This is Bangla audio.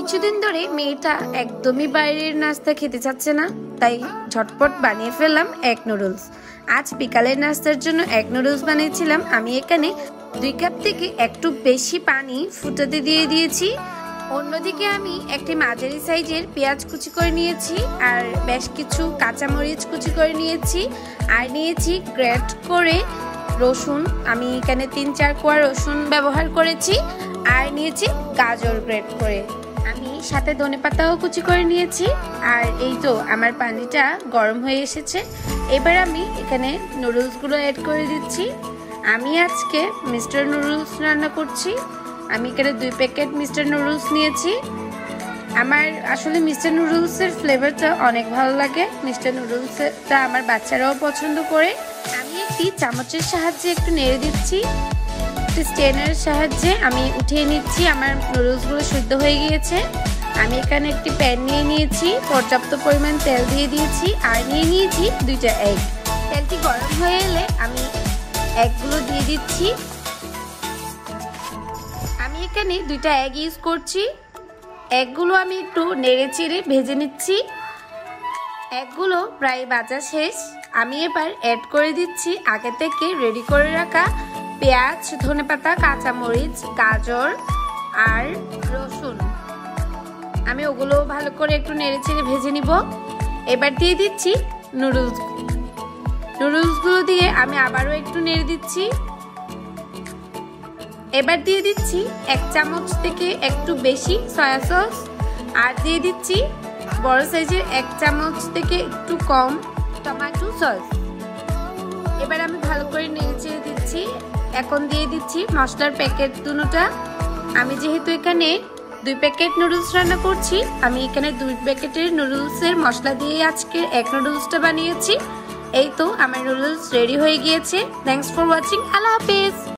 কিছুদিন ধরে মেয়েটা একদমই বাইরের নাস্তা খেতে চাচ্ছে না, তাই ঝটপট বানিয়ে ফেললাম এগ নুডলস। আজ বিকালের নাস্তার জন্য এগ নুডলস বানিয়েছিলাম। আমি এখানে 2 কাপ থেকে একটু বেশি পানি ফুটাতে দিয়ে দিয়েছি। অন্যদিকে আমি একটি মাঝারি সাইজের পেঁয়াজ কুচি করে নিয়েছি, আর বেশ কিছু কাঁচামরিচ কুচি করে নিয়েছি, আর নিয়েছি গ্রেট করে রসুন। আমি এখানে 3-4 কোয়া রসুন ব্যবহার করেছি, আর নিয়েছি গাজর গ্রেট করে। আমি সাথে ধনেপাতাও কুচি করে নিয়েছি। আর এই তো আমার পানিটা গরম হয়ে এসেছে। এবার আমি এখানে নুডলসগুলো অ্যাড করে দিচ্ছি। আমি আজকে মিস্টার নুডলস রান্না করছি। আমি এখানে 2 প্যাকেট মিস্টার নুডলস নিয়েছি। আমার আসলে মিস্টার নুডলসের ফ্লেভারটা অনেক ভালো লাগে। মিস্টার নুডলসটা আমার বাচ্চারাও পছন্দ করে। আমি একটি চামচের সাহায্যে একটু নেড়ে দিচ্ছি। স্টেনারের সাহায্যে আমি উঠিয়ে নিচ্ছি। আমার নুডলসগুলো সিদ্ধ হয়ে গিয়েছে। আমি এখানে একটি প্যান নিয়ে নিয়েছি, পর্যাপ্ত পরিমাণ তেল দিয়ে দিয়েছি, আর নিয়ে নিয়েছি 2টা এগ। তেলটি গরম হয়ে এলে আমি এগগুলো দিয়ে দিচ্ছি। আমি এখানে 2টা এগ ইউজ করছি। এগগুলো আমি একটু নেড়ে চেড়ে ভেজে নিচ্ছি। এগগুলো প্রায় ভাজা শেষ। আমি এবার অ্যাড করে দিচ্ছি আগে থেকে রেডি করে রাখা পেঁয়াজ, ধনেপাতা, কাঁচামরিচ, গাজর আর রসুন। আমি ওগুলো ভালো করে একটু নেড়ে চেড়ে ভেজে নিব। এবার দিয়ে দিচ্ছি নুডলসগুলো দিয়ে আমি আবারও একটু নেড়ে দিচ্ছি। এবার দিয়ে দিচ্ছি 1 চামচ থেকে একটু বেশি সয়া সস, আর দিয়ে দিচ্ছি বড় সাইজের 1 চামচ থেকে একটু কম টমেটো সস। এবার আমি ভালো করে নেড়ে চেড়ে দিচ্ছি। এখন দিয়ে দিচ্ছি মশলার প্যাকেট দুটোটা। আমি যেহেতু এখানে 2 প্যাকেট নুডলস রান্না করছি, আমি এখানে 2 প্যাকেটের নুডলসের মশলা দিয়ে আজকে এগ নুডলসটা বানিয়েছি। এই তো আমার নুডলস রেডি হয়ে গিয়েছে। Thanks for watching. আল্লাহ হাফেজ।